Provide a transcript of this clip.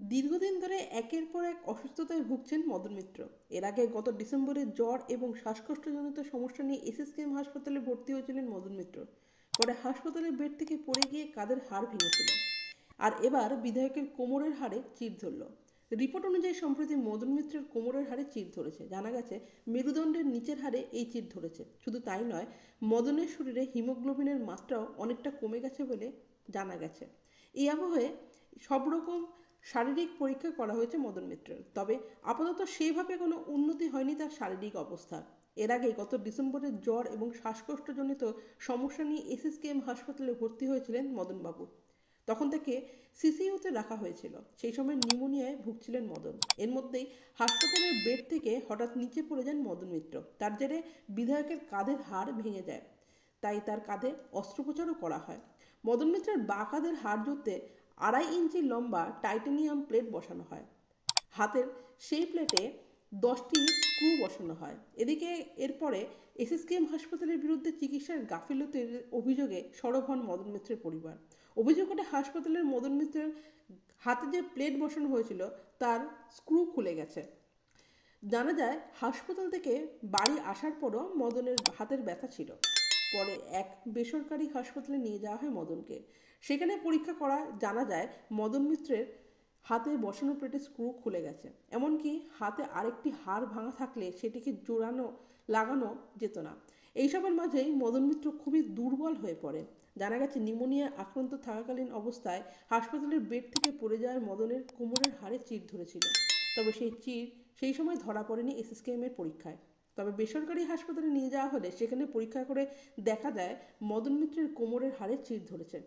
দীর্ঘদিন ধরে একের পর এক অসুস্থতায় ভুগছেন মদন মিত্র। এর আগে গত ডিসেম্বরে জ্বর এবং শ্বাসকষ্টজনিত সমস্যা নিয়ে এসএসকেএম হাসপাতালে ভর্তি হয়েছিলেন মদন মিত্র। পরে হাসপাতালের বেড থেকে পড়ে গিয়ে কাঁধের হাড় ভেঙেছিল। আর এবার বিধায়কের কোমরের হাড়ে চির ধরল। রিপোর্ট অনুযায়ী সম্প্রতি মদন মিত্রের কোমরের হাড়ে চির ধরেছে। জানা গেছে মেরুদণ্ডের নিচের হাড়ে এই চির ধরেছে। শুধু তাই নয়, মদনের শরীরে হিমোগ্লোবিনের মাত্রাও অনেকটা কমে গেছে বলে জানা গেছে। এই আবহে সব রকম শারীরিক পরীক্ষা করা হয়েছে মদন মিত্রের, তবে আপাতত সেভাবে কোনো উন্নতি হয়নি তার শারীরিক অবস্থা। এর আগে গত ডিসেম্বরে জ্বর এবং শ্বাসকষ্টজনিত সমস্যা নিয়ে এসএসকেএম হাসপাতালে ভর্তি হয়েছিলেন মদনবাবু। তখন থেকে সিসিইউতে রাখা হয়েছিল। সেই সময় নিউমোনিয়ায় ভুগছিলেন মদন। এর মধ্যেই হাসপাতালের বেড থেকে হঠাৎ নিচে পড়ে যান মদন মিত্র। তার জেরে বিধায়কের কাঁধের হাড় ভেঙে যায়। তাই তার কাঁধে অস্ত্রোপচারও করা হয়। মদন মিত্রের বাঁ কাঁধের হাড় জুড়তে 2.5 ইঞ্চি লম্বা টাইটানিয়াম প্লেট বসানো হয়। হাতের সেই প্লেটে 10টি স্ক্রু বসানো হয়। এদিকে এরপরে এসএসকেএম হাসপাতালের বিরুদ্ধে চিকিৎসার গাফিলতির অভিযোগে সরব হন মদন মিত্রের পরিবার। অভিযোগ ওঠে হাসপাতালের মদন মিত্রের হাতে যে প্লেট বসানো হয়েছিল তার স্ক্রু খুলে গেছে। জানা যায় হাসপাতাল থেকে বাড়ি আসার পরও মদনের হাতের ব্যথা ছিল। পরে এক বেসরকারি হাসপাতালে নিয়ে যাওয়া হয় মদনকে। সেখানে পরীক্ষা করা জানা যায় মদন মিত্রের হাতে বসানো প্লেটে স্ক্রু খুলে গেছে। এমনকি হাতে আরেকটি হাড় ভাঙা থাকলে সেটিকে লাগানো যেত না। এইসবের মাঝেই মদন মিত্র খুবই দুর্বল হয়ে পড়ে। জানা গেছে নিউমোনিয়া আক্রান্ত থাকাকালীন অবস্থায় হাসপাতালের বেড থেকে পড়ে যাওয়ার মদনের কোমরের হাড়ে চির ধরেছিল। তবে সেই সময় ধরা পড়েনি এসএসকেএম এর পরীক্ষায়। তবে বেসরকারি হাসপাতালে নিয়ে যাওয়া হলে সেখানে পরীক্ষা করে দেখা যায় মদন মিত্রের কোমরের হাড়ে চির ধরেছে।